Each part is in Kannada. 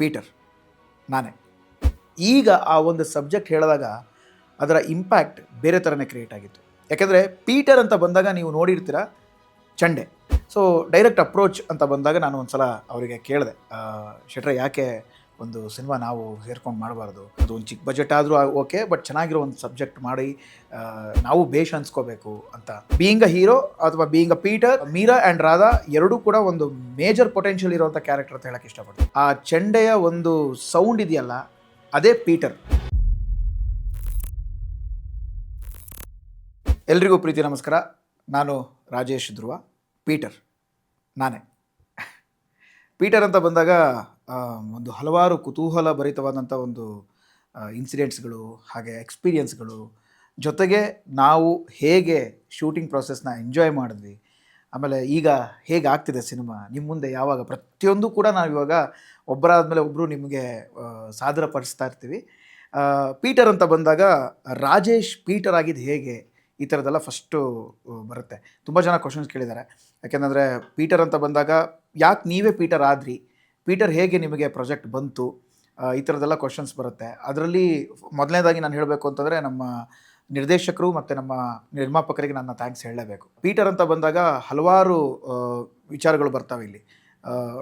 ಪೀಟರ್ ನಾನೇ. ಈಗ ಆ ಒಂದು ಸಬ್ಜೆಕ್ಟ್ ಹೇಳಿದಾಗ ಅದರ ಇಂಪ್ಯಾಕ್ಟ್ ಬೇರೆ ಥರನೇ ಕ್ರಿಯೇಟ್ ಆಗಿತ್ತು. ಯಾಕೆಂದರೆ ಪೀಟರ್ ಅಂತ ಬಂದಾಗ ನೀವು ನೋಡಿರ್ತೀರ ಚಂಡೆ. ಸೊ ಡೈರೆಕ್ಟ್ ಅಪ್ರೋಚ್ ಅಂತ ಬಂದಾಗ ನಾನು ಒಂದು ಸಲ ಅವರಿಗೆ ಕೇಳಿದೆ, ಶೆಟ್ರೆ ಯಾಕೆ ಒಂದು ಸಿನಿಮಾ ನಾವು ಸೇರ್ಕೊಂಡು ಮಾಡಬಾರ್ದು, ಅದು ಒಂದು ಚಿಕ್ಕ ಬಜೆಟ್ ಆದರೂ ಓಕೆ, ಬಟ್ ಚೆನ್ನಾಗಿರೋ ಒಂದು ಸಬ್ಜೆಕ್ಟ್ ಮಾಡಿ ನಾವು ಬೇಷ್ ಅನ್ಸ್ಕೋಬೇಕು ಅಂತ. ಬೀಯಿಂಗ್ ಅ ಹೀರೋ ಅಥವಾ being a Peter, Meera and Radha ಎರಡೂ ಕೂಡ ಒಂದು ಮೇಜರ್ ಪೊಟೆನ್ಷಿಯಲ್ ಇರುವಂಥ ಕ್ಯಾರೆಕ್ಟರ್ ಅಂತ ಹೇಳಕ್ಕೆ ಇಷ್ಟಪಡ್ತೀನಿ. ಆ ಚೆಂಡೆಯ ಒಂದು ಸೌಂಡ್ ಇದೆಯಲ್ಲ, ಅದೇ ಪೀಟರ್. ಎಲ್ರಿಗೂ ಪ್ರೀತಿ ನಮಸ್ಕಾರ. ನಾನು ರಾಜೇಶ್ ಧ್ರುವ. ಪೀಟರ್ ನಾನೇ. ಪೀಟರ್ ಅಂತ ಬಂದಾಗ ಒಂದು ಹಲವಾರು ಕುತೂಹಲ ಭರಿತವಾದಂಥ ಒಂದು ಇನ್ಸಿಡೆಂಟ್ಸ್ಗಳು, ಹಾಗೆ ಎಕ್ಸ್ಪೀರಿಯನ್ಸ್ಗಳು, ಜೊತೆಗೆ ನಾವು ಹೇಗೆ ಶೂಟಿಂಗ್ ಪ್ರೊಸೆಸ್ನ ಎಂಜಾಯ್ ಮಾಡಿದ್ವಿ, ಆಮೇಲೆ ಈಗ ಹೇಗೆ ಆಗ್ತಿದೆ ಸಿನಿಮಾ ನಿಮ್ಮ ಮುಂದೆ, ಯಾವಾಗ ಪ್ರತಿಯೊಂದು ಕೂಡ ನಾವು ಇವಾಗ ಒಬ್ಬರಾದ್ಮೇಲೆ ಒಬ್ಬರು ನಿಮಗೆ ಸಾದರಪಡಿಸ್ತಾ ಇರ್ತೀವಿ. ಪೀಟರ್ ಅಂತ ಬಂದಾಗ ರಾಜೇಶ್ ಪೀಟರ್ ಆಗಿದ್ದು ಹೇಗೆ, ಈ ಥರದ್ದೆಲ್ಲ ಫಸ್ಟು ಬರುತ್ತೆ. ತುಂಬ ಜನ ಕ್ವಶನ್ಸ್ ಕೇಳಿದ್ದಾರೆ. ಯಾಕೆಂದರೆ ಪೀಟರ್ ಅಂತ ಬಂದಾಗ ಯಾಕೆ ನೀವೇ ಪೀಟರ್ ಆದ್ರಿ, ಪೀಟರ್ ಹೇಗೆ ನಿಮಗೆ ಪ್ರಾಜೆಕ್ಟ್ ಬಂತು, ಈ ಥರದ್ದೆಲ್ಲ ಕ್ವಶನ್ಸ್ ಬರುತ್ತೆ. ಅದರಲ್ಲಿ ಮೊದಲನೇದಾಗಿ ನಾನು ಹೇಳಬೇಕು ಅಂತಂದರೆ ನಮ್ಮ ನಿರ್ದೇಶಕರು ಮತ್ತು ನಮ್ಮ ನಿರ್ಮಾಪಕರಿಗೆ ನನ್ನ ಥ್ಯಾಂಕ್ಸ್ ಹೇಳಲೇಬೇಕು. ಪೀಟರ್ ಅಂತ ಬಂದಾಗ ಹಲವಾರು ವಿಚಾರಗಳು ಬರ್ತಾವೆ ಇಲ್ಲಿ.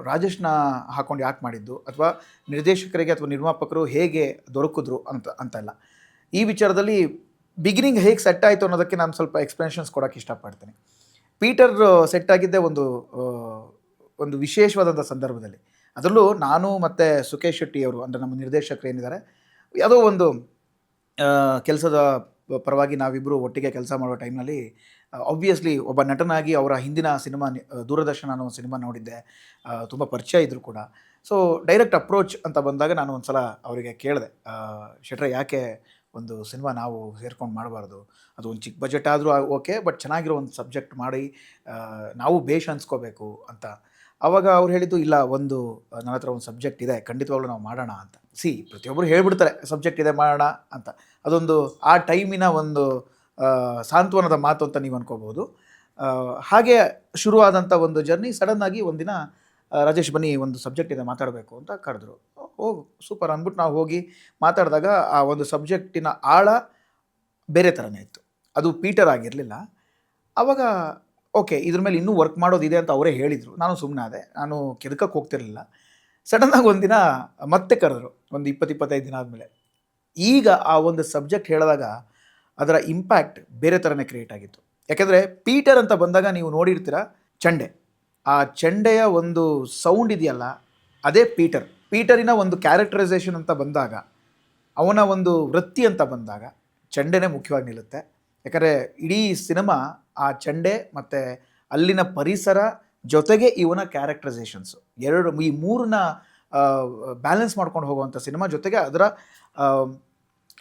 ರಾಜೇಶ್ನ ಹಾಕೊಂಡು ಯಾಕೆ ಮಾಡಿದ್ದು, ಅಥವಾ ನಿರ್ದೇಶಕರಿಗೆ ಅಥವಾ ನಿರ್ಮಾಪಕರು ಹೇಗೆ ದೊರಕಿದ್ರು ಅಂತೆಲ್ಲ. ಈ ವಿಚಾರದಲ್ಲಿ ಬಿಗಿನಿಂಗ್ ಹೇಗೆ ಸೆಟ್ ಆಯಿತು ಅನ್ನೋದಕ್ಕೆ ನಾನು ಸ್ವಲ್ಪ ಎಕ್ಸ್ಪ್ಲನೇಷನ್ಸ್ ಕೊಡೋಕ್ಕೆ ಇಷ್ಟಪಡ್ತೀನಿ. ಪೀಟರ್ ಸೆಟ್ ಆಗಿದ್ದೇ ಒಂದು ವಿಶೇಷವಾದಂಥ ಸಂದರ್ಭದಲ್ಲಿ. ಅದರಲ್ಲೂ ನಾನು ಮತ್ತು ಸುಖೇಶ್ ಶೆಟ್ಟಿಯವರು, ಅಂದರೆ ನಮ್ಮ ನಿರ್ದೇಶಕರು ಏನಿದ್ದಾರೆ, ಯಾವುದೋ ಒಂದು ಕೆಲಸದ ಪರವಾಗಿ ನಾವಿಬ್ಬರು ಒಟ್ಟಿಗೆ ಕೆಲಸ ಮಾಡೋ ಟೈಮ್ನಲ್ಲಿ ಆಬ್ವಿಯಸ್ಲಿ ಒಬ್ಬ ನಟನಾಗಿ ಅವರ ಹಿಂದಿನ ಸಿನಿಮಾ ದೂರದರ್ಶನ ಅನ್ನೋ ಒಂದು ಸಿನಿಮಾ ನೋಡಿದ್ದೆ, ತುಂಬ ಪರಿಚಯ ಇದ್ದರು ಕೂಡ. ಸೊ ಡೈರೆಕ್ಟ್ ಅಪ್ರೋಚ್ ಅಂತ ಬಂದಾಗ ನಾನು ಒಂದು ಸಲ ಅವರಿಗೆ ಕೇಳಿದೆ, ಶೆಟ್ರೆ ಯಾಕೆ ಒಂದು ಸಿನಿಮಾ ನಾವು ಸೇರ್ಕೊಂಡು ಮಾಡಬಾರ್ದು, ಅದು ಒಂದು ಚಿಕ್ಕ ಬಜೆಟ್ ಆದರೂ ಓಕೆ, ಬಟ್ ಚೆನ್ನಾಗಿರೋ ಒಂದು ಸಬ್ಜೆಕ್ಟ್ ಮಾಡಿ ನಾವು ಬೇಷ್ ಅನ್ಸ್ಕೋಬೇಕು ಅಂತ. ಆವಾಗ ಅವ್ರು ಹೇಳಿದ್ದು, ಇಲ್ಲ, ನನ್ನ ಹತ್ರ ಒಂದು ಸಬ್ಜೆಕ್ಟ್ ಇದೆ, ಖಂಡಿತವಾಗ್ಲೂ ನಾವು ಮಾಡೋಣ ಅಂತ. ಪ್ರತಿಯೊಬ್ಬರು ಹೇಳ್ಬಿಡ್ತಾರೆ ಸಬ್ಜೆಕ್ಟ್ ಇದೆ ಮಾಡೋಣ ಅಂತ. ಅದೊಂದು ಆ ಟೈಮಿನ ಒಂದು ಸಾಂತ್ವನದ ಮಾತು ಅಂತ ನೀವು ಅನ್ಕೋಬೋದು. ಹಾಗೆ ಶುರುವಾದಂಥ ಒಂದು ಜರ್ನಿ. ಸಡನ್ನಾಗಿ ಒಂದಿನ ರಾಜೇಶ್ ಬನ್ನಿ, ಒಂದು ಸಬ್ಜೆಕ್ಟ್ ಇದೆ ಮಾತಾಡಬೇಕು ಅಂತ ಕರೆದ್ರು. ಸೂಪರ್ ಅಂದ್ಬಿಟ್ಟು ನಾವು ಹೋಗಿ ಮಾತಾಡಿದಾಗ ಆ ಒಂದು ಸಬ್ಜೆಕ್ಟಿನ ಆಳ ಬೇರೆ ಥರನೇ ಇತ್ತು. ಅದು ಪೀಟರ್ ಆಗಿರಲಿಲ್ಲ. ಆವಾಗ ಓಕೆ, ಇದ್ರ ಮೇಲೆ ಇನ್ನೂ ವರ್ಕ್ ಮಾಡೋದಿದೆ ಅಂತ ಅವರೇ ಹೇಳಿದರು. ನಾನು ಸುಮ್ಮನೆ ಆದೆ, ನಾನು ಕೆದಕಕ್ಕೆ ಹೋಗ್ತಿರಲಿಲ್ಲ. ಸಡನ್ನಾಗಿ ಒಂದಿನ ಮತ್ತೆ ಕರೆದ್ರು, ಒಂದು 20-25 ದಿನ ಆದಮೇಲೆ. ಈಗ ಆ ಒಂದು ಸಬ್ಜೆಕ್ಟ್ ಹೇಳಿದಾಗ ಅದರ ಇಂಪ್ಯಾಕ್ಟ್ ಬೇರೆ ಥರನೇ ಕ್ರಿಯೇಟ್ ಆಗಿತ್ತು. ಯಾಕೆಂದರೆ ಪೀಟರ್ ಅಂತ ಬಂದಾಗ ನೀವು ನೋಡಿರ್ತೀರ ಚಂಡೆ. ಆ ಚೆಂಡೆಯ ಒಂದು ಸೌಂಡ್ ಇದೆಯಲ್ಲ, ಅದೇ ಪೀಟರ್. ಪೀಟರಿನ ಒಂದು ಕ್ಯಾರೆಕ್ಟರೈಸೇಷನ್ ಅಂತ ಬಂದಾಗ, ಅವನ ಒಂದು ವೃತ್ತಿ ಅಂತ ಬಂದಾಗ ಚಂಡೆನೇ ಮುಖ್ಯವಾಗಿ ನಿಲ್ಲುತ್ತೆ. ಯಾಕಂದರೆ ಇಡೀ ಸಿನಿಮಾ ಆ ಚಂಡೆ ಮತ್ತು ಅಲ್ಲಿನ ಪರಿಸರ ಜೊತೆಗೆ ಇವನ ಕ್ಯಾರೆಕ್ಟರೈಸೇಷನ್ಸು ಈ ಮೂರನ್ನ ಬ್ಯಾಲೆನ್ಸ್ ಮಾಡ್ಕೊಂಡು ಹೋಗುವಂಥ ಸಿನಿಮಾ. ಜೊತೆಗೆ ಅದರ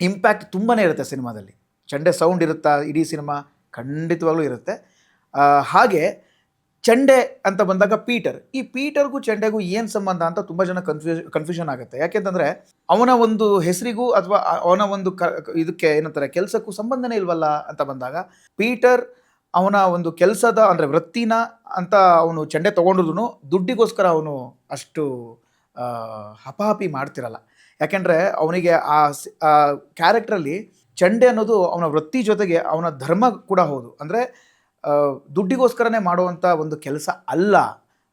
ಇಂಪ್ಯಾಕ್ಟ್ ತುಂಬಾ ಇರುತ್ತೆ ಸಿನಿಮಾದಲ್ಲಿ. ಚಂಡೆ ಸೌಂಡ್ ಇರುತ್ತಾ ಇಡೀ ಸಿನಿಮಾ? ಖಂಡಿತವಾಗ್ಲೂ ಇರುತ್ತೆ. ಹಾಗೆ ಚಂಡೆ ಅಂತ ಬಂದಾಗ ಪೀಟರ್, ಈ ಪೀಟರ್ಗೂ ಚಂಡೆಗೂ ಏನು ಸಂಬಂಧ ಅಂತ ತುಂಬ ಜನ ಕನ್ಫ್ಯೂಷನ್ ಆಗುತ್ತೆ. ಯಾಕೆಂತಂದರೆ ಅವನ ಒಂದು ಹೆಸರಿಗೂ ಅಥವಾ ಅವನ ಒಂದು ಇದಕ್ಕೆ ಏನಂತಾರೆ ಕೆಲಸಕ್ಕೂ ಸಂಬಂಧನೇ ಇಲ್ವಲ್ಲ ಅಂತ ಬಂದಾಗ, ಪೀಟರ್ ಅವನ ಒಂದು ಕೆಲಸದ ಅಂದರೆ ವೃತ್ತಿನ ಅಂತ ಅವನು ಚಂಡೆ ತೊಗೊಂಡ್ರು ದುಡ್ಡಿಗೋಸ್ಕರ ಅವನು ಅಷ್ಟು ಹಪಾಹಪಿ ಮಾಡ್ತಿರಲ್ಲ. ಯಾಕೆಂದರೆ ಅವನಿಗೆ ಆ ಕ್ಯಾರೆಕ್ಟ್ರಲ್ಲಿ ಚಂಡೆ ಅನ್ನೋದು ಅವನ ವೃತ್ತಿ ಜೊತೆಗೆ ಅವನ ಧರ್ಮ ಕೂಡ ಹೌದು. ಅಂದರೆ ದುಡ್ಡಿಗೋಸ್ಕರನೇ ಮಾಡುವಂಥ ಒಂದು ಕೆಲಸ ಅಲ್ಲ.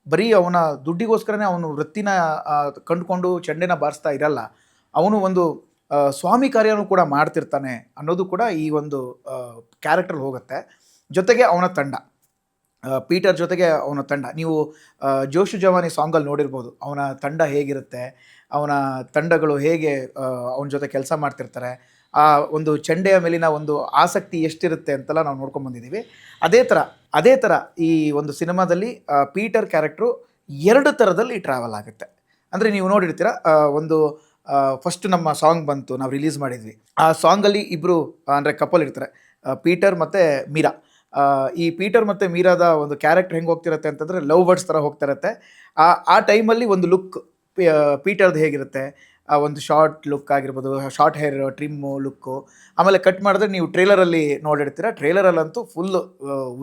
ಬರೀ ಅವನ ದುಡ್ಡಿಗೋಸ್ಕರನೇ ಅವನು ವೃತ್ತಿನ ಕಂಡುಕೊಂಡು ಚಂಡೆನ ಬಾರಿಸ್ತಾ ಇರಲ್ಲ. ಅವನು ಒಂದು ಸ್ವಾಮಿ ಕಾರ್ಯನೂ ಕೂಡ ಮಾಡ್ತಿರ್ತಾನೆ ಅನ್ನೋದು ಕೂಡ ಈ ಒಂದು ಕ್ಯಾರೆಕ್ಟರ್ ಹೋಗುತ್ತೆ. ಜೊತೆಗೆ ಅವನ ತಂಡ, ಪೀಟರ್ ಜೊತೆಗೆ ಅವನ ತಂಡ. ನೀವು ಜೋಶು ಜವಾನಿ ಸಾಂಗಲ್ಲಿ ನೋಡಿರ್ಬೋದು ಅವನ ತಂಡ ಹೇಗಿರುತ್ತೆ, ಅವನ ತಂಡಗಳು ಹೇಗೆ ಅವನ ಜೊತೆ ಕೆಲಸ ಮಾಡ್ತಿರ್ತಾರೆ, ಆ ಒಂದು ಚಂಡೆಯ ಮೇಲಿನ ಒಂದು ಆಸಕ್ತಿ ಎಷ್ಟಿರುತ್ತೆ ಅಂತೆಲ್ಲ ನಾವು ನೋಡ್ಕೊಂಡ್ಬಂದಿದ್ದೀವಿ. ಅದೇ ಥರ ಈ ಒಂದು ಸಿನಿಮಾದಲ್ಲಿ ಪೀಟರ್ ಕ್ಯಾರೆಕ್ಟ್ರು 2 ಥರದಲ್ಲಿ ಟ್ರಾವೆಲ್ ಆಗುತ್ತೆ. ಅಂದರೆ ನೀವು ನೋಡಿರ್ತೀರ, ಒಂದು ಫಸ್ಟ್ ನಮ್ಮ ಸಾಂಗ್ ಬಂತು, ನಾವು ರಿಲೀಸ್ ಮಾಡಿದ್ವಿ. ಆ ಸಾಂಗಲ್ಲಿ ಇಬ್ಬರು ಅಂದರೆ ಕಪಲ್ ಇರ್ತಾರೆ, ಪೀಟರ್ ಮತ್ತು ಮೀರಾ. ಈ ಪೀಟರ್ ಮತ್ತು ಮೀರಾದ ಒಂದು ಕ್ಯಾರೆಕ್ಟರ್ ಹೆಂಗೆ ಹೋಗ್ತಿರುತ್ತೆ ಅಂತಂದರೆ ಲವ್ ಬರ್ಡ್ಸ್ ಥರ ಹೋಗ್ತಿರುತ್ತೆ. ಆ ಟೈಮಲ್ಲಿ ಒಂದು ಲುಕ್ ಪೀಟರ್ದು ಹೇಗಿರುತ್ತೆ, ಒಂದು ಶಾರ್ಟ್ ಲುಕ್ ಆಗಿರ್ಬೋದು, ಶಾರ್ಟ್ ಹೇರ್ ಟ್ರಿಮ್ಮು ಲುಕ್ಕು. ಆಮೇಲೆ ಕಟ್ ಮಾಡಿದ್ರೆ ನೀವು ಟ್ರೇಲರಲ್ಲಿ ನೋಡಿರ್ತೀರ, ಟ್ರೇಲರಲ್ಲಂತೂ ಫುಲ್ಲು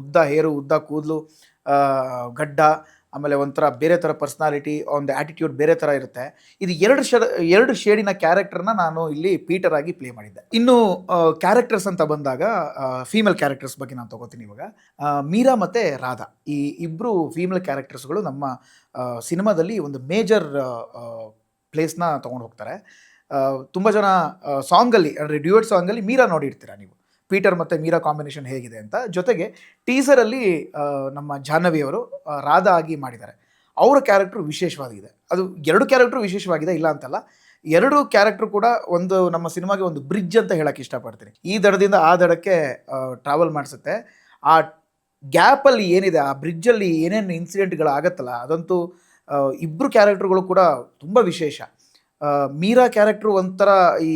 ಉದ್ದ ಹೇರು, ಉದ್ದ ಕೂದಲು, ಗಡ್ಡ, ಆಮೇಲೆ ಒಂಥರ ಬೇರೆ ಥರ ಪರ್ಸ್ನಾಲಿಟಿ, ಒಂದು ಆ್ಯಟಿಟ್ಯೂಡ್ ಬೇರೆ ಥರ ಇರುತ್ತೆ. ಇದು ಎರಡು ಶೇಡಿನ ಕ್ಯಾರೆಕ್ಟರ್ನ ನಾನು ಇಲ್ಲಿ ಪೀಟರ್ ಆಗಿ ಪ್ಲೇ ಮಾಡಿದ್ದೆ. ಇನ್ನು ಕ್ಯಾರೆಕ್ಟರ್ಸ್ ಅಂತ ಬಂದಾಗ ಫೀಮೇಲ್ ಕ್ಯಾರೆಕ್ಟರ್ಸ್ ಬಗ್ಗೆ ನಾನು ತೊಗೋತೀನಿ ಇವಾಗ. ಮೀರಾ ಮತ್ತು ರಾಧಾ ಈ ಇಬ್ಬರು ಫೀಮೇಲ್ ಕ್ಯಾರೆಕ್ಟರ್ಸ್ಗಳು ನಮ್ಮ ಸಿನಿಮಾದಲ್ಲಿ ಒಂದು ಮೇಜರ್ ಪ್ಲೇಸ್ನ ತೊಗೊಂಡು ಹೋಗ್ತಾರೆ. ತುಂಬ ಜನ ಸಾಂಗಲ್ಲಿ ಅಂದರೆ ಡ್ಯೂಯೆಟ್ ಸಾಂಗಲ್ಲಿ ಮೀರಾ ನೋಡಿರ್ತೀರ ನೀವು, ಪೀಟರ್ ಮತ್ತು ಮೀರಾ ಕಾಂಬಿನೇಷನ್ ಹೇಗಿದೆ ಅಂತ. ಜೊತೆಗೆ ಟೀಸರಲ್ಲಿ ನಮ್ಮ ಜಾಹ್ನವಿಯವರು ರಾಧಾ ಆಗಿ ಮಾಡಿದ್ದಾರೆ. ಅವರ ಕ್ಯಾರೆಕ್ಟ್ರು ವಿಶೇಷವಾಗಿದೆ. ಅದು ಎರಡು ಕ್ಯಾರೆಕ್ಟ್ರು ವಿಶೇಷವಾಗಿದೆ ಇಲ್ಲ ಅಂತಲ್ಲ. ಎರಡು ಕ್ಯಾರೆಕ್ಟ್ರು ಕೂಡ ಒಂದು ನಮ್ಮ ಸಿನಿಮಾಗೆ ಒಂದು ಬ್ರಿಡ್ಜ್ ಅಂತ ಹೇಳಕ್ಕೆ ಇಷ್ಟಪಡ್ತೀನಿ. ಈ ದಡದಿಂದ ಆ ದಡಕ್ಕೆ ಟ್ರಾವೆಲ್ ಮಾಡಿಸುತ್ತೆ. ಆ ಗ್ಯಾಪಲ್ಲಿ ಏನಿದೆ, ಆ ಬ್ರಿಡ್ಜಲ್ಲಿ ಏನೇನು ಇನ್ಸಿಡೆಂಟ್ಗಳು ಆಗತ್ತಲ್ಲ, ಅದಂತೂ ಇಬ್ಬರು ಕ್ಯಾರೆಕ್ಟ್ರುಗಳು ಕೂಡ ತುಂಬ ವಿಶೇಷ. ಮೀರಾ ಕ್ಯಾರೆಕ್ಟ್ರು ಒಂಥರ ಈ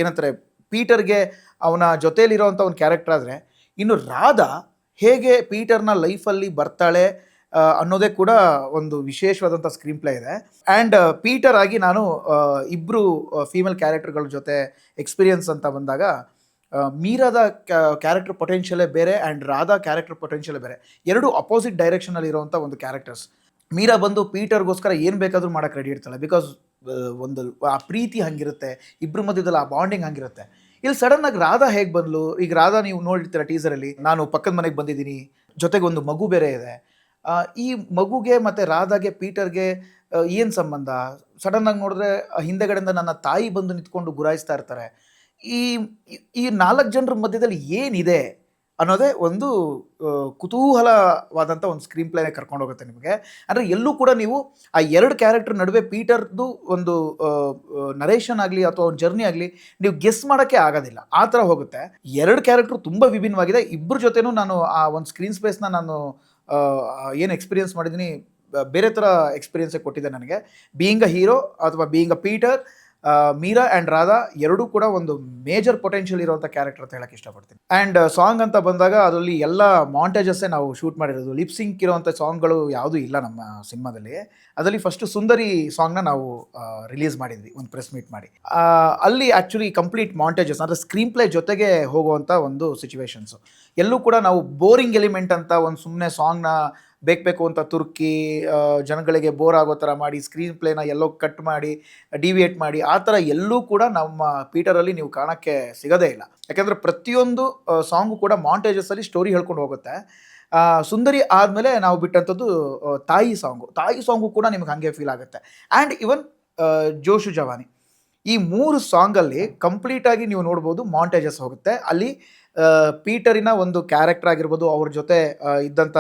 ಏನಂತಾರೆ ಪೀಟರ್ಗೆ ಅವನ ಜೊತೆಯಲ್ಲಿರೋವಂಥ ಒಂದು ಕ್ಯಾರೆಕ್ಟರ್ ಆದರೆ, ಇನ್ನು ರಾಧಾ ಹೇಗೆ ಪೀಟರ್ನ ಲೈಫಲ್ಲಿ ಬರ್ತಾಳೆ ಅನ್ನೋದೇ ಕೂಡ ಒಂದು ವಿಶೇಷವಾದಂಥ ಸ್ಕ್ರೀನ್ ಪ್ಲೇ ಇದೆ. ಆ್ಯಂಡ್ ಪೀಟರ್ ಆಗಿ ನಾನು ಇಬ್ಬರು ಫೀಮೇಲ್ ಕ್ಯಾರೆಕ್ಟರ್ಗಳ ಜೊತೆ ಎಕ್ಸ್ಪೀರಿಯನ್ಸ್ ಅಂತ ಬಂದಾಗ ಮೀರಾದ ಕ್ಯಾರೆಕ್ಟರ್ ಪೊಟೆನ್ಷಿಯಲೇ ಬೇರೆ ಆ್ಯಂಡ್ ರಾಧಾ ಕ್ಯಾರೆಕ್ಟರ್ ಪೊಟೆನ್ಷಿಯಲೇ ಬೇರೆ. ಎರಡು ಅಪೋಸಿಟ್ ಡೈರೆಕ್ಷನಲ್ಲಿ ಇರೋವಂಥ ಒಂದು ಕ್ಯಾರೆಕ್ಟರ್ಸ್. ಮೀರಾ ಬಂದು ಪೀಟರ್ಗೋಸ್ಕರ ಏನು ಬೇಕಾದರೂ ಮಾಡೋಕ್ಕೆ ರೆಡಿ ಇರ್ತಾಳೆ. ಬಿಕಾಸ್ ಒಂದು ಆ ಪ್ರೀತಿ ಹಂಗಿರುತ್ತೆ, ಇಬ್ಬರ ಮಧ್ಯದಲ್ಲಿ ಆ ಬಾಂಡಿಂಗ್ ಹಂಗಿರುತ್ತೆ. ಇಲ್ಲಿ ಸಡನ್ನಾಗಿ ರಾಧಾ ಹೇಗೆ ಬಂದ್ಲು? ಈಗ ರಾಧಾ ನೀವು ನೋಡಿರ್ತೀರ ಟೀಸರಲ್ಲಿ, ನಾನು ಪಕ್ಕದ ಮನೆಗೆ ಬಂದಿದ್ದೀನಿ, ಜೊತೆಗೆ ಒಂದು ಮಗು ಬೇರೆ ಇದೆ. ಈ ಮಗುಗೆ ಮತ್ತು ರಾಧಾಗೆ ಪೀಟರ್ಗೆ ಏನು ಸಂಬಂಧ? ಸಡನ್ನಾಗಿ ನೋಡಿದ್ರೆ ಹಿಂದೆಗಡೆಯಿಂದ ನನ್ನ ತಾಯಿ ಬಂದು ನಿಂತ್ಕೊಂಡು ಗುರಾಯಿಸ್ತಾ ಇರ್ತಾರೆ. ಈ ಈ 4 ಜನರ ಮಧ್ಯದಲ್ಲಿ ಏನಿದೆ ಅನ್ನೋದೇ ಒಂದು ಕುತೂಹಲವಾದಂಥ ಒಂದು ಸ್ಕ್ರೀನ್ ಪ್ಲೇನೇ ಕರ್ಕೊಂಡು ಹೋಗುತ್ತೆ ನಿಮಗೆ. ಅಂದರೆ ಎಲ್ಲೂ ಕೂಡ ನೀವು ಆ ಎರಡು ಕ್ಯಾರೆಕ್ಟರ್ ನಡುವೆ ಪೀಟರ್ದು ಒಂದು ನರೇಷನ್ ಆಗಲಿ ಅಥವಾ ಒಂದು ಜರ್ನಿ ಆಗಲಿ ನೀವು ಗೆಸ್ ಮಾಡೋಕ್ಕೆ ಆಗೋದಿಲ್ಲ, ಆ ಥರ ಹೋಗುತ್ತೆ. ಎರಡು ಕ್ಯಾರೆಕ್ಟ್ರು ತುಂಬ ವಿಭಿನ್ನವಾಗಿದೆ. ಇಬ್ಬರ ಜೊತೆನೂ ನಾನು ಆ ಒಂದು ಸ್ಕ್ರೀನ್ ಸ್ಪೇಸ್ನ ನಾನು ಏನು ಎಕ್ಸ್ಪೀರಿಯನ್ಸ್ ಮಾಡಿದ್ದೀನಿ, ಬೇರೆ ಥರ ಎಕ್ಸ್ಪೀರಿಯನ್ಸೇ ಕೊಟ್ಟಿದೆ ನನಗೆ. ಬೀಯಿಂಗ್ ಅ ಹೀರೋ ಅಥವಾ being a Peter, Meera and Radha ಎರಡೂ ಕೂಡ ಒಂದು ಮೇಜರ್ ಪೊಟೆನ್ಷಿಯಲ್ ಇರುವಂಥ ಕ್ಯಾರೆಕ್ಟರ್ ಅಂತ ಹೇಳಕ್ಕೆ ಇಷ್ಟಪಡ್ತೀನಿ. ಆ್ಯಂಡ್ ಸಾಂಗ್ ಅಂತ ಬಂದಾಗ ಅದರಲ್ಲಿ ಎಲ್ಲ ಮಾಂಟೇಜಸ್ಸೇ ನಾವು ಶೂಟ್ ಮಾಡಿರೋದು. ಲಿಪ್ಸಿಂಕ್ ಇರೋವಂಥ ಸಾಂಗ್ಗಳು ಯಾವುದೂ ಇಲ್ಲ ನಮ್ಮ ಸಿನಿಮಾದಲ್ಲಿ. ಅದರಲ್ಲಿ ಫಸ್ಟು ಸುಂದರಿ ಸಾಂಗ್ನ ನಾವು ರಿಲೀಸ್ ಮಾಡಿದ್ವಿ ಒಂದು ಪ್ರೆಸ್ ಮೀಟ್ ಮಾಡಿ. ಅಲ್ಲಿ ಆ್ಯಕ್ಚುಲಿ ಕಂಪ್ಲೀಟ್ ಮಾಂಟೇಜಸ್ ಅಂದರೆ ಸ್ಕ್ರೀನ್ ಪ್ಲೇ ಜೊತೆಗೆ ಹೋಗುವಂಥ ಒಂದು ಸಿಚುವೇಶನ್ಸು. ಎಲ್ಲೂ ಕೂಡ ನಾವು ಬೋರಿಂಗ್ ಎಲಿಮೆಂಟ್ ಅಂತ ಒಂದು ಸುಮ್ಮನೆ ಸಾಂಗ್ನ ಬೇಕು ಅಂತ ತುರ್ಕಿ ಜನಗಳಿಗೆ ಬೋರ್ ಆಗೋ ಥರ ಮಾಡಿ ಸ್ಕ್ರೀನ್ ಪ್ಲೇನ ಎಲ್ಲೋ ಕಟ್ ಮಾಡಿ ಡಿವಿಯೇಟ್ ಮಾಡಿ ಆ ಥರ ಎಲ್ಲೂ ಕೂಡ ನಮ್ಮ ಪೀಟರಲ್ಲಿ ನೀವು ಕಾಣೋಕ್ಕೆ ಸಿಗೋದೇ ಇಲ್ಲ. ಯಾಕೆಂದರೆ ಪ್ರತಿಯೊಂದು ಸಾಂಗು ಕೂಡ ಮಾಂಟೇಜಸ್ಸಲ್ಲಿ ಸ್ಟೋರಿ ಹೇಳ್ಕೊಂಡು ಹೋಗುತ್ತೆ. ಸುಂದರಿ ಆದಮೇಲೆ ನಾವು ಬಿಟ್ಟಂಥದ್ದು ತಾಯಿ ಸಾಂಗು ಕೂಡ ನಿಮ್ಗೆ ಹಾಗೆ ಫೀಲ್ ಆಗುತ್ತೆ. ಆ್ಯಂಡ್ ಇವನ್ ಜೋಶು ಜವಾನಿ, ಈ 3 ಸಾಂಗಲ್ಲಿ ಕಂಪ್ಲೀಟಾಗಿ ನೀವು ನೋಡ್ಬೋದು ಮಾಂಟೇಜಸ್ ಹೋಗುತ್ತೆ. ಅಲ್ಲಿ ಪೀಟರಿನ ಒಂದು ಕ್ಯಾರೆಕ್ಟರ್ ಆಗಿರ್ಬೋದು, ಅವ್ರ ಜೊತೆ ಇದ್ದಂಥ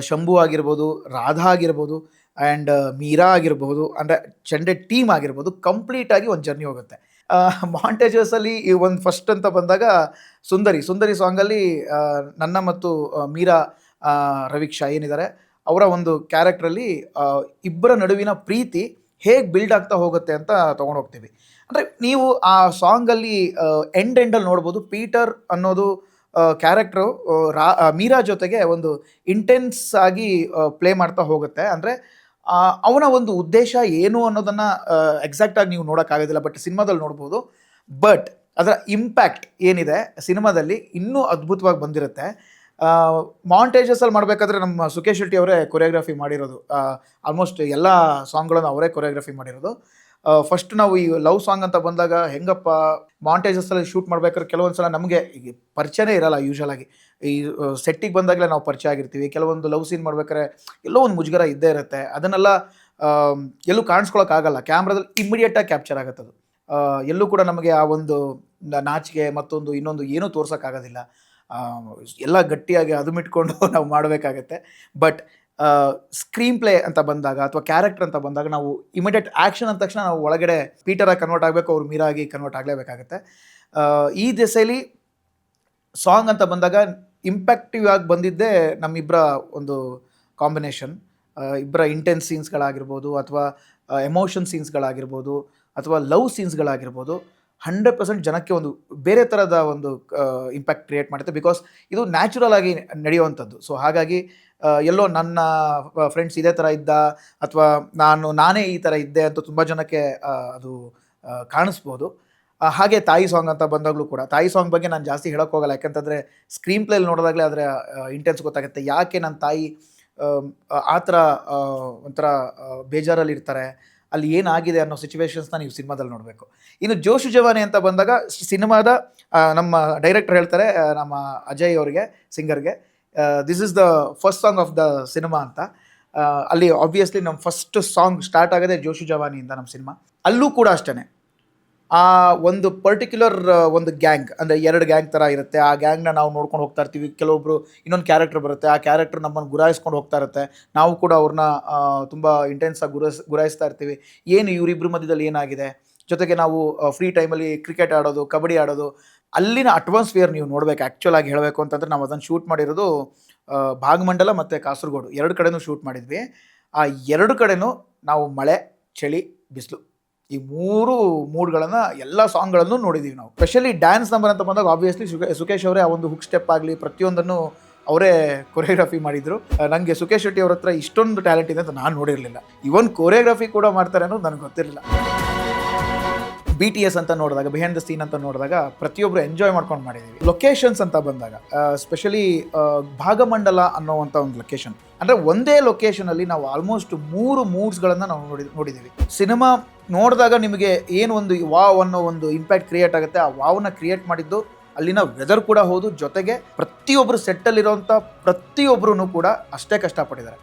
ಶಂಭು ಆಗಿರ್ಬೋದು, ರಾಧಾ ಆಗಿರ್ಬೋದು, ಆ್ಯಂಡ್ ಮೀರಾ ಆಗಿರ್ಬೋದು, ಅಂದರೆ ಚಂಡೆ ಟೀಮ್ ಆಗಿರ್ಬೋದು, ಕಂಪ್ಲೀಟಾಗಿ ಒಂದು ಜರ್ನಿ ಹೋಗುತ್ತೆ. ಮಾಂಟೇಜಸಲ್ಲಿ ಈ ಒಂದು ಫಸ್ಟ್ ಅಂತ ಬಂದಾಗ ಸುಂದರಿ ಸಾಂಗಲ್ಲಿ ನನ್ನ ಮತ್ತು ಮೀರಾ ರವಿಕ್ಷಾ ಏನಿದ್ದಾರೆ ಅವರ ಒಂದು ಕ್ಯಾರೆಕ್ಟ್ರಲ್ಲಿ ಇಬ್ಬರ ನಡುವಿನ ಪ್ರೀತಿ ಹೇಗೆ ಬಿಲ್ಡ್ ಆಗ್ತಾ ಹೋಗುತ್ತೆ ಅಂತ ತೊಗೊಂಡು ಹೋಗ್ತೀವಿ. ಅಂದರೆ ನೀವು ಆ ಸಾಂಗಲ್ಲಿ ಎಂಡಲ್ಲಿ ನೋಡ್ಬೋದು ಪೀಟರ್ ಅನ್ನೋದು ಕ್ಯಾರೆಕ್ಟ್ರು ಮೀರಾ ಜೊತೆಗೆ ಒಂದು ಇಂಟೆನ್ಸ್ ಆಗಿ ಪ್ಲೇ ಮಾಡ್ತಾ ಹೋಗುತ್ತೆ. ಅಂದರೆ ಅವನ ಒಂದು ಉದ್ದೇಶ ಏನು ಅನ್ನೋದನ್ನು ಎಕ್ಸಾಕ್ಟಾಗಿ ನೀವು ನೋಡೋಕ್ಕಾಗೋದಿಲ್ಲ, ಬಟ್ ಸಿನಿಮಾದಲ್ಲಿ ನೋಡ್ಬೋದು. ಬಟ್ ಅದರ ಇಂಪ್ಯಾಕ್ಟ್ ಏನಿದೆ ಸಿನಿಮಾದಲ್ಲಿ ಇನ್ನೂ ಅದ್ಭುತವಾಗಿ ಬಂದಿರುತ್ತೆ. ಮಾಂಟೇಜಸಲ್ಲಿ ಮಾಡಬೇಕಾದ್ರೆ ನಮ್ಮ ಸುಖೇಶ್ ಶೆಟ್ಟಿ ಅವರೇ ಕೊರಿಯೋಗ್ರಫಿ ಮಾಡಿರೋದು. ಆಲ್ಮೋಸ್ಟ್ ಎಲ್ಲ ಸಾಂಗ್ಗಳನ್ನು ಅವರೇ ಕೊರಿಯೋಗ್ರಫಿ ಮಾಡಿರೋದು. ಫಸ್ಟ್ ನಾವು ಈ ಲವ್ ಸಾಂಗ್ ಅಂತ ಬಂದಾಗ ಹೆಂಗಪ್ಪ ಮಾಂಟೇಜಸ್ಸಲ್ಲಿ ಶೂಟ್ ಮಾಡ್ಬೇಕಾದ್ರೆ ಕೆಲವೊಂದು ಸಲ ನಮಗೆ ಈಗ ಪರಿಚಯನೇ ಇರಲ್ಲ. ಯೂಶ್ವಲಾಗಿ ಈ ಸೆಟ್ಟಿಗೆ ಬಂದಾಗಲೇ ನಾವು ಪರಿಚಯ ಆಗಿರ್ತೀವಿ. ಕೆಲವೊಂದು ಲವ್ ಸೀನ್ ಮಾಡ್ಬೇಕಾದ್ರೆ ಎಲ್ಲೋ ಒಂದು ಮುಜುಗರ ಇದ್ದೇ ಇರುತ್ತೆ. ಅದನ್ನೆಲ್ಲ ಎಲ್ಲೂ ಕಾಣಿಸ್ಕೊಳಕ್ಕಾಗಲ್ಲ, ಕ್ಯಾಮ್ರಾದಲ್ಲಿ ಇಮ್ಮಿಡಿಯೇಟಾಗಿ ಕ್ಯಾಪ್ಚರ್ ಆಗುತ್ತೆ ಅದು. ಎಲ್ಲೂ ಕೂಡ ನಮಗೆ ಆ ಒಂದು ನಾಚಿಕೆ ಮತ್ತೊಂದು ಇನ್ನೊಂದು ಏನೂ ತೋರ್ಸೋಕ್ಕಾಗೋದಿಲ್ಲ. ಎಲ್ಲ ಗಟ್ಟಿಯಾಗಿ ಅದುಮಿಟ್ಕೊಂಡು ನಾವು ಮಾಡಬೇಕಾಗತ್ತೆ. ಬಟ್ ಸ್ಕ್ರೀನ್ ಪ್ಲೇ ಅಂತ ಬಂದಾಗ ಅಥವಾ ಕ್ಯಾರೆಕ್ಟರ್ ಅಂತ ಬಂದಾಗ ನಾವು ಇಮಿಡಿಯೇಟ್ ಆ್ಯಕ್ಷನ್ ಅಂದ ತಕ್ಷಣ ನಾವು ಒಳಗಡೆ ಪೀಟರಾಗಿ ಕನ್ವರ್ಟ್ ಆಗಬೇಕು, ಅವ್ರು ಮೀರಾಗಿ ಕನ್ವರ್ಟ್ ಆಗಲೇಬೇಕಾಗತ್ತೆ. ಈ ದಿಸೆಯಲ್ಲಿ ಸಾಂಗ್ ಅಂತ ಬಂದಾಗ ಇಂಪ್ಯಾಕ್ಟಿವ್ ಆಗಿ ಬಂದಿದ್ದೇ ನಮ್ಮಿಬ್ಬರ ಒಂದು ಕಾಂಬಿನೇಷನ್. ಇಬ್ಬರ ಇಂಟೆನ್ಸ್ ಸೀನ್ಸ್ಗಳಾಗಿರ್ಬೋದು ಅಥವಾ ಎಮೋಷನ್ ಸೀನ್ಸ್ಗಳಾಗಿರ್ಬೋದು ಅಥವಾ ಲವ್ ಸೀನ್ಸ್ಗಳಾಗಿರ್ಬೋದು 100% ಜನಕ್ಕೆ ಒಂದು ಬೇರೆ ಥರದ ಒಂದು ಇಂಪ್ಯಾಕ್ಟ್ ಕ್ರಿಯೇಟ್ ಮಾಡುತ್ತೆ. ಬಿಕಾಸ್ ಇದು ನ್ಯಾಚುರಲ್ ಆಗಿ ನಡೆಯುವಂಥದ್ದು. ಸೊ ಹಾಗಾಗಿ ಎಲ್ಲೋ ನನ್ನ ಫ್ರೆಂಡ್ಸ್ ಇದೇ ಥರ ಇದ್ದ ಅಥವಾ ನಾನೇ ಈ ಥರ ಇದ್ದೆ ಅಂತ ತುಂಬ ಜನಕ್ಕೆ ಅದು ಕಾಣಿಸ್ಬೋದು. ಹಾಗೆ ತಾಯಿ ಸಾಂಗ್ ಅಂತ ಬಂದಾಗಲೂ ಕೂಡ ತಾಯಿ ಸಾಂಗ್ ಬಗ್ಗೆ ನಾನು ಜಾಸ್ತಿ ಹೇಳೋಕ್ಕೆ ಹೋಗಲ್ಲ. ಯಾಕಂತಂದರೆ ಸ್ಕ್ರೀನ್ ಪ್ಲೇಲಿ ನೋಡಿದಾಗಲೇ ಅದರ ಇಂಟೆನ್ಸ್ ಗೊತ್ತಾಗುತ್ತೆ. ಯಾಕೆ ನನ್ನ ತಾಯಿ ಆ ಥರ ಒಂಥರ ಬೇಜಾರಲ್ಲಿರ್ತಾರೆ. ಅಲ್ಲಿ ಏನಾಗಿದೆ ಅನ್ನೋ ಸಿಚುವೇಶನ್ಸ್ನ ನೀವು ಸಿನಿಮಾದಲ್ಲಿ ನೋಡಬೇಕು. ಇನ್ನು ಜೋಶು ಜವಾನಿ ಅಂತ ಬಂದಾಗ ಸಿನಿಮಾದ ನಮ್ಮ ಡೈರೆಕ್ಟರ್ ಹೇಳ್ತಾರೆ ನಮ್ಮ ಅಜಯ್ ಅವರಿಗೆ, ಸಿಂಗರ್ಗೆ, this is the first song of the cinema ಅಂತ. ಅಲ್ಲಿ ಆಬ್ವಿಯಸ್ಲಿ ನಮ್ಮ ಫಸ್ಟ್ ಸಾಂಗ್ ಸ್ಟಾರ್ಟ್ ಆಗೋದೇ ಜೋಶು ಜವಾನಿಯಿಂದ ನಮ್ಮ ಸಿನಿಮಾ. ಅಲ್ಲೂ ಕೂಡ ಅಷ್ಟೇ, ಆ ಒಂದು ಪರ್ಟಿಕ್ಯುಲರ್ ಒಂದು ಗ್ಯಾಂಗ್, ಅಂದರೆ 2 ಗ್ಯಾಂಗ್ ಥರ ಇರುತ್ತೆ. ಆ ಗ್ಯಾಂಗ್ನ ನಾವು ನೋಡ್ಕೊಂಡು ಹೋಗ್ತಾ ಇರ್ತೀವಿ. ಕೆಲವೊಬ್ಬರು ಇನ್ನೊಂದು ಕ್ಯಾರೆಕ್ಟರ್ ಬರುತ್ತೆ, ಆ ಕ್ಯಾರೆಕ್ಟರ್ ನಮ್ಮನ್ನು ಗುರಾಯಿಸ್ಕೊಂಡು ಹೋಗ್ತಾ ಇರುತ್ತೆ. ನಾವು ಕೂಡ ಅವ್ರನ್ನ ತುಂಬ ಇಂಟೆನ್ಸಾಗಿ ಗುರಾಯಿಸ್ತಾ ಇರ್ತೀವಿ. ಏನು ಇವರಿಬ್ಬರ ಮಧ್ಯದಲ್ಲಿ ಏನಾಗಿದೆ. ಜೊತೆಗೆ ನಾವು ಫ್ರೀ ಟೈಮಲ್ಲಿ ಕ್ರಿಕೆಟ್ ಆಡೋದು, ಕಬಡ್ಡಿ ಆಡೋದು, ಅಲ್ಲಿನ ಅಟ್ಮಾಸ್ಫಿಯರ್ ನೀವು ನೋಡಬೇಕು. ಆ್ಯಕ್ಚುಲ್ ಆಗಿ ಹೇಳಬೇಕು ಅಂತಂದರೆ ನಾವು ಅದನ್ನು ಶೂಟ್ ಮಾಡಿರೋದು ಭಾಗಮಂಡಲ ಮತ್ತು ಕಾಸರಗೋಡು 2 ಕಡೆನೂ ಶೂಟ್ ಮಾಡಿದ್ವಿ. ಆ 2 ಕಡೆನೂ ನಾವು ಮಳೆ, ಚಳಿ, ಬಿಸಿಲು, ಈ 3 ಮೂಡ್ಗಳನ್ನು ಎಲ್ಲ ಸಾಂಗ್ಗಳನ್ನು ನೋಡಿದ್ದೀವಿ ನಾವು. ಸ್ಪೆಷಲಿ ಡ್ಯಾನ್ಸ್ ನಂಬರ್ ಅಂತ ಬಂದಾಗ ಆಬ್ವಿಯಸ್ಲಿ ಸುಕೇಶ್ ಅವರೇ ಆ ಒಂದು ಹುಕ್ ಸ್ಟೆಪ್ ಆಗಲಿ ಪ್ರತಿಯೊಂದನ್ನು ಅವರೇ ಕೊರಿಯೋಗ್ರಫಿ ಮಾಡಿದರು. ನನಗೆ ಸುಕೇಶ್ ಶೆಟ್ಟಿ ಅವ್ರ ಹತ್ರ ಇಷ್ಟೊಂದು ಟ್ಯಾಲೆಂಟ್ ಇದೆ ಅಂತ ನಾನು ನೋಡಿರಲಿಲ್ಲ. ಇವನ್ ಕೊರಿಯೋಗ್ರಫಿ ಕೂಡ ಮಾಡ್ತಾರೆ ಅನ್ನೋದು ನನಗೆ ಗೊತ್ತಿರಲಿಲ್ಲ. BTS ಅಂತ ನೋಡಿದಾಗ, ಬಿಹೈಂಡ್ ದ ಸೀನ್ ಅಂತ ನೋಡಿದಾಗ ಪ್ರತಿಯೊಬ್ಬರು ಎಂಜಾಯ್ ಮಾಡ್ಕೊಂಡು ಮಾಡಿದ್ದೀವಿ. ಲೊಕೇಶನ್ಸ್ ಅಂತ ಬಂದಾಗ ಸ್ಪೆಷಲಿ ಭಾಗಮಂಡಲ ಅನ್ನೋವಂಥ ಒಂದು ಲೊಕೇಶನ್, ಅಂದರೆ ಒಂದೇ ಲೊಕೇಶನಲ್ಲಿ ನಾವು ಆಲ್ಮೋಸ್ಟ್ 3 ಮೂಡ್ಸ್ಗಳನ್ನು ನಾವು ನೋಡಿದ್ದೀವಿ. ಸಿನಿಮಾ ನೋಡಿದಾಗ ನಿಮಗೆ ಏನು ಒಂದು ವಾವ್ ಅನ್ನೋ ಒಂದು ಇಂಪ್ಯಾಕ್ಟ್ ಕ್ರಿಯೇಟ್ ಆಗುತ್ತೆ. ಆ ವಾವ್ನ ಕ್ರಿಯೇಟ್ ಮಾಡಿದ್ದು ಅಲ್ಲಿನ ವೆದರ್ ಕೂಡ ಹೌದು, ಜೊತೆಗೆ ಪ್ರತಿಯೊಬ್ಬರು ಸೆಟ್ಟಲ್ಲಿರೋಂಥ ಪ್ರತಿಯೊಬ್ಬರೂ ಕೂಡ ಅಷ್ಟೇ ಕಷ್ಟಪಟ್ಟಿದ್ದಾರೆ.